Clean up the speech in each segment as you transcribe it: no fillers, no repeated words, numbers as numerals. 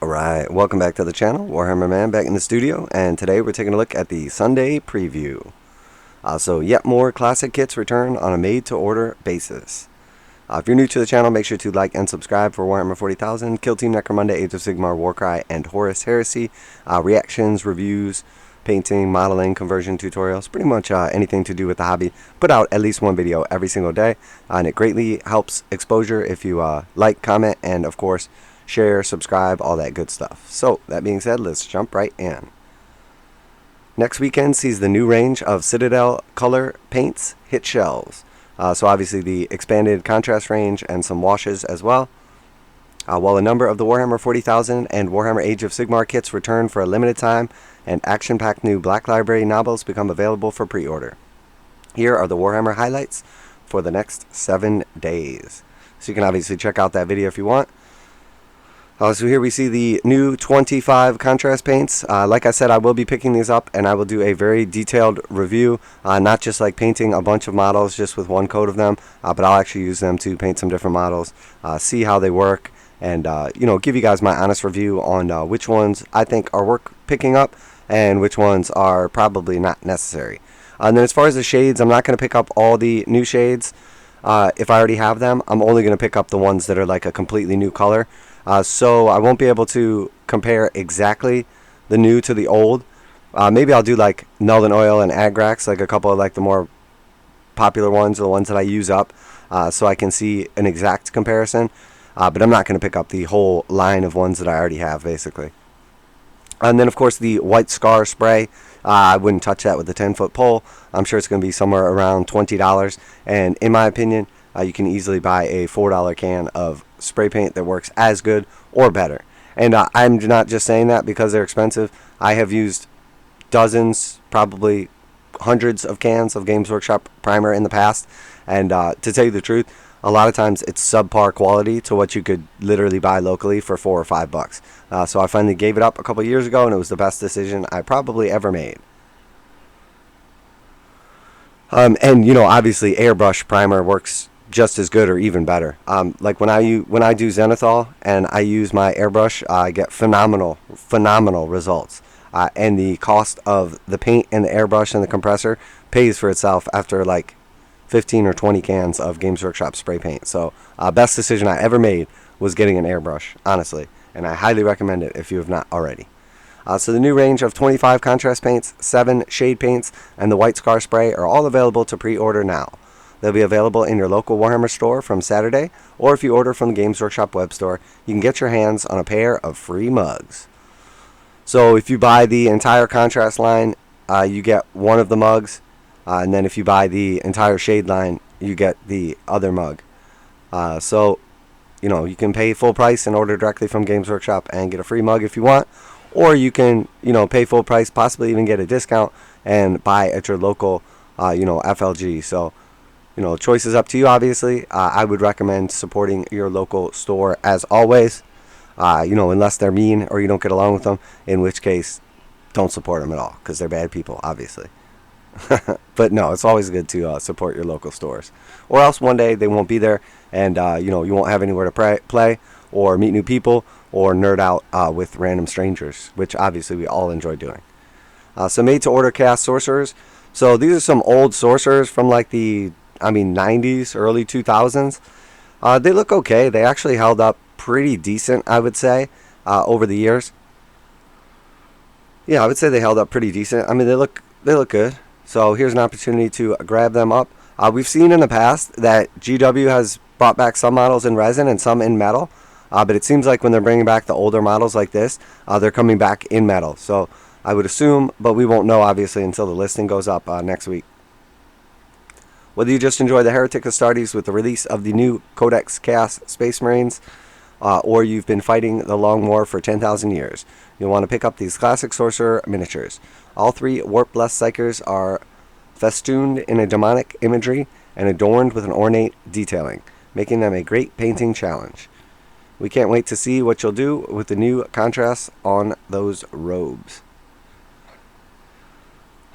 Alright, welcome back to the channel. Warhammer Man back in the studio, and today we're taking a look at the Sunday preview. So yet more classic kits return on a made-to-order basis. If you're new to the channel, make sure to like and subscribe for Warhammer 40,000, Kill Team Necromunda, Age of Sigmar, Warcry, and Horus Heresy. Reactions, reviews, painting, modeling, conversion tutorials, pretty much anything to do with the hobby. Put out at least one video every single day, and it greatly helps exposure if you like, comment, and of course, share, subscribe, all that good stuff. So, that being said, let's jump right in. Next weekend sees the new range of Citadel color paints hit shelves. So obviously the expanded contrast range and some washes as well. While a number of the Warhammer 40,000 and Warhammer Age of Sigmar kits return for a limited time, and action-packed new Black Library novels become available for pre-order. Here are the Warhammer highlights for the next 7 days. So you can obviously check out that video if you want. So here we see the new 25 contrast paints. Like I said, I will be picking these up and I will do a very detailed review, not just like painting a bunch of models just with one coat of them, but I'll actually use them to paint some different models, see how they work, and give you guys my honest review on which ones I think are worth picking up and which ones are probably not necessary. And then as far as the shades, I'm not going to pick up all the new shades. If I already have them, I'm only going to pick up the ones that are like a completely new color. So I won't be able to compare exactly the new to the old. Maybe I'll do like Null and Oil and Agrax, like a couple of like the more popular ones, or the ones that I use up, so I can see an exact comparison. But I'm not going to pick up the whole line of ones that I already have, basically. And then, of course, the White Scar spray. I wouldn't touch that with a 10-foot pole. I'm sure it's going to be somewhere around $20. And in my opinion, you can easily buy a $4 can of spray paint that works as good or better. And I'm not just saying that because they're expensive. I have used dozens, probably hundreds of cans of Games Workshop primer in the past. And to tell you the truth, a lot of times it's subpar quality to what you could literally buy locally for $4 or $5. So I finally gave it up a couple years ago, and it was the best decision I probably ever made. And obviously airbrush primer works just as good or even better. Like when I do zenathal and I use my airbrush, I get phenomenal results. And the cost of the paint and the airbrush and the compressor pays for itself after like 15 or 20 cans of Games Workshop spray paint. So best decision I ever made was getting an airbrush, honestly, and I highly recommend it if you have not already. So the new range of 25 contrast paints, 7 shade paints, and the White Scar spray are all available to pre-order now. They'll be available in your local Warhammer store from Saturday, or if you order from the Games Workshop web store, you can get your hands on a pair of free mugs. So if you buy the entire contrast line, you get one of the mugs. And then if you buy the entire shade line, you get the other mug. So, you can pay full price and order directly from Games Workshop and get a free mug if you want. Or you can, pay full price, possibly even get a discount and buy at your local, FLG. So, choice is up to you, obviously. I would recommend supporting your local store as always. Unless they're mean or you don't get along with them, in which case, don't support them at all because they're bad people, obviously. But no, it's always good to support your local stores, or else one day they won't be there, and you won't have anywhere to play or meet new people or nerd out with random strangers, which obviously we all enjoy doing. So made to order cast sorcerers. So these are some old sorcerers from like the 90s, early 2000s. They look okay. They actually held up pretty decent, I would say, over the years. Yeah, I would say they held up pretty decent. They look good. So here's an opportunity to grab them up. We've seen in the past that GW has brought back some models in resin and some in metal. But it seems like when they're bringing back the older models like this, they're coming back in metal. So I would assume, but we won't know obviously until the listing goes up next week. Whether you just enjoy the Heretic Astartes with the release of the new Codex Chaos Space Marines, or you've been fighting the Long War for 10,000 years, you'll want to pick up these classic sorcerer miniatures. All 3 warp-blessed psychers are festooned in a demonic imagery and adorned with an ornate detailing, making them a great painting challenge. We can't wait to see what you'll do with the new contrasts on those robes.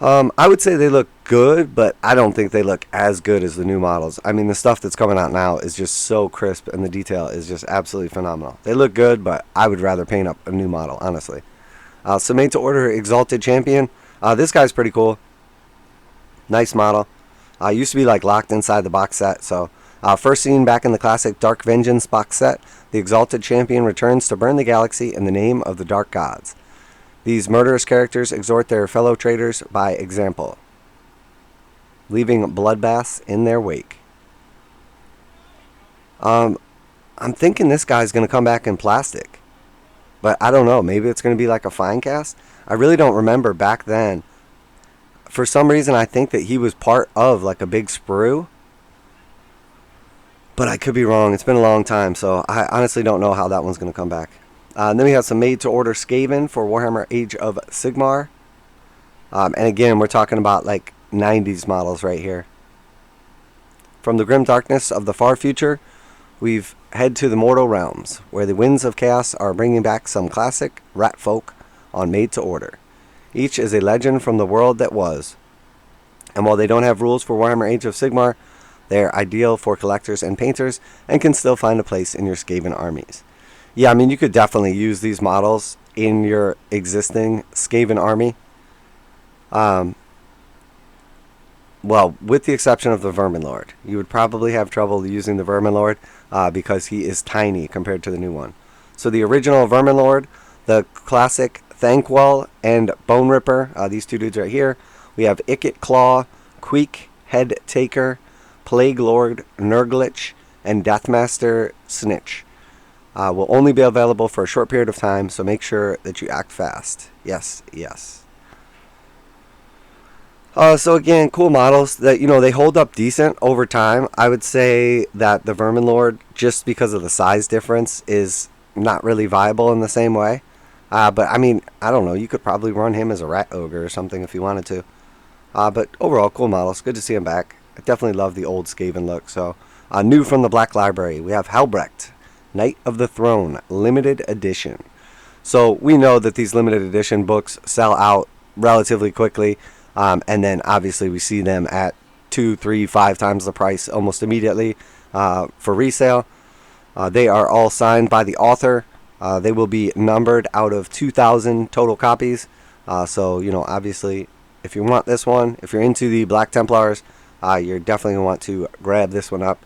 I would say they look good, but I don't think they look as good as the new models. I mean, the stuff that's coming out now is just so crisp, and the detail is just absolutely phenomenal. They look good, but I would rather paint up a new model, honestly. So made to order Exalted Champion. This guy's pretty cool. Nice model. Used to be like locked inside the box set. So first seen back in the classic Dark Vengeance box set, the Exalted Champion returns to burn the galaxy in the name of the Dark Gods. These murderous characters exhort their fellow traitors by example, leaving bloodbaths in their wake. I'm thinking this guy's going to come back in plastic. But I don't know. Maybe it's going to be like a fine cast. I really don't remember back then. For some reason, I think that he was part of like a big sprue. But I could be wrong. It's been a long time, so I honestly don't know how that one's going to come back. And then we have some made-to-order Skaven for Warhammer Age of Sigmar. And again, we're talking about like 90s models right here. From the grim darkness of the far future, we've head to the mortal realms, where the winds of chaos are bringing back some classic rat folk on made-to-order. Each is a legend from the world that was. And while they don't have rules for Warhammer Age of Sigmar, they're ideal for collectors and painters and can still find a place in your Skaven armies. Yeah, I mean, you could definitely use these models in your existing Skaven army. Well, with the exception of the Vermin Lord. You would probably have trouble using the Vermin Lord because he is tiny compared to the new one. So the original Vermin Lord, the classic Thankwell and Bone Ripper, these two dudes right here. We have Icket Claw, Queek, Head Taker, Plague Lord, Nurglich, and Deathmaster Snitch. Will only be available for a short period of time, so make sure that you act fast. Yes, yes. So again, cool models that, you know, they hold up decent over time. I would say that the Vermin Lord, just because of the size difference, is not really viable in the same way. But I mean, I don't know, you could probably run him as a rat ogre or something if you wanted to. But overall, cool models. Good to see him back. I definitely love the old Skaven look. So, new from the Black Library, we have Helbrecht, Knight of the Throne, limited edition. So we know that these limited edition books sell out relatively quickly. And then obviously we see them at 2, 3, 5 times the price almost immediately for resale. They are all signed by the author. They will be numbered out of 2,000 total copies. So, you know, obviously, if you want this one, if you're into the Black Templars, you're definitely going to want to grab this one up.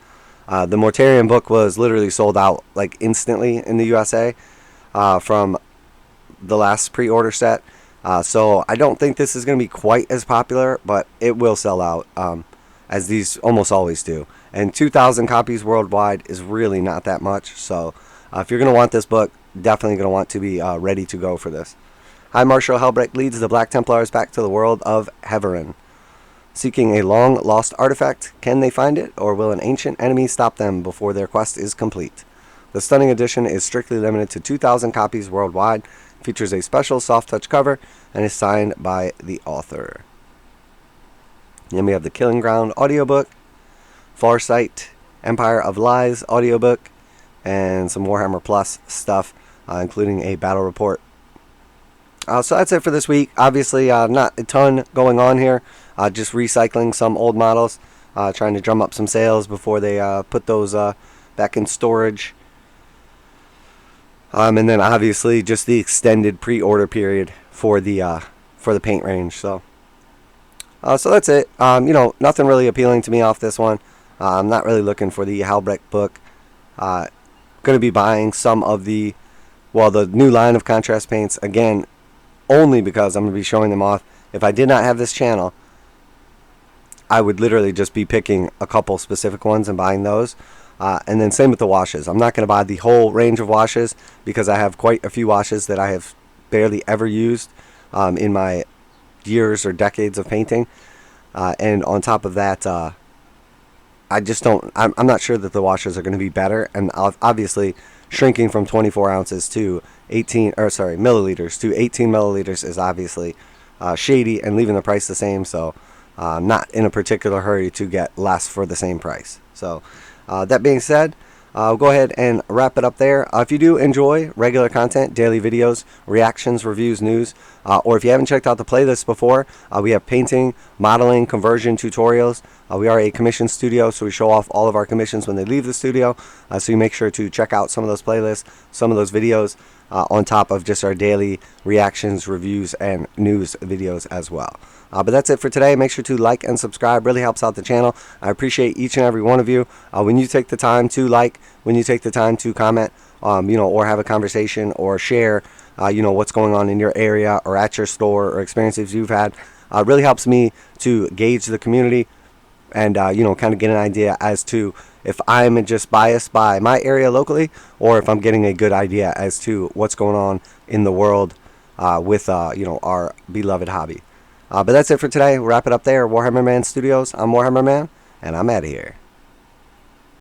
The Mortarion book was literally sold out like instantly in the USA from the last pre-order set. So I don't think this is going to be quite as popular, but it will sell out as these almost always do. And 2,000 copies worldwide is really not that much. So if you're going to want this book, definitely going to want to be ready to go for this. High Marshal Helbrecht leads the Black Templars back to the world of Heverin. Seeking a long-lost artifact, can they find it, or will an ancient enemy stop them before their quest is complete? The stunning edition is strictly limited to 2,000 copies worldwide, features a special soft-touch cover, and is signed by the author. Then we have the Killing Ground audiobook, Farsight, Empire of Lies audiobook, and some Warhammer Plus stuff, including a battle report. So that's it for this week. Obviously, not a ton going on here. Just recycling some old models, trying to drum up some sales before they put those back in storage. And then obviously just the extended pre-order period for the paint range. So that's it. You know, nothing really appealing to me off this one. I'm not really looking for the Helbrecht book. Going to be buying some of the new line of contrast paints again, only because I'm going to be showing them off. If I did not have this channel, I would literally just be picking a couple specific ones and buying those. And then same with the washes. I'm not going to buy the whole range of washes because I have quite a few washes that I have barely ever used in my years or decades of painting. And on top of that, I just don't, I'm not sure that the washes are going to be better. And obviously shrinking from 24 ounces to milliliters to 18 milliliters is obviously shady and leaving the price the same. So I'm not in a particular hurry to get less for the same price. So that being said, I'll go ahead and wrap it up there. If you do enjoy regular content, daily videos, reactions, reviews, news, or if you haven't checked out the playlist before, we have painting, modeling, conversion tutorials. We are a commission studio, so we show off all of our commissions when they leave the studio. So you make sure to check out some of those playlists, some of those videos, on top of just our daily reactions, reviews, and news videos as well. But that's it for today. Make sure to like and subscribe. Really helps out the channel. I appreciate each and every one of you. When you take the time to like, when you take the time to comment, or have a conversation or share, what's going on in your area or at your store or experiences you've had, really helps me to gauge the community and, kind of get an idea as to if I'm just biased by my area locally or if I'm getting a good idea as to what's going on in the world with, our beloved hobby. But that's it for today. We'll wrap it up there. Warhammer Man Studios. I'm Warhammer Man, and I'm out of here.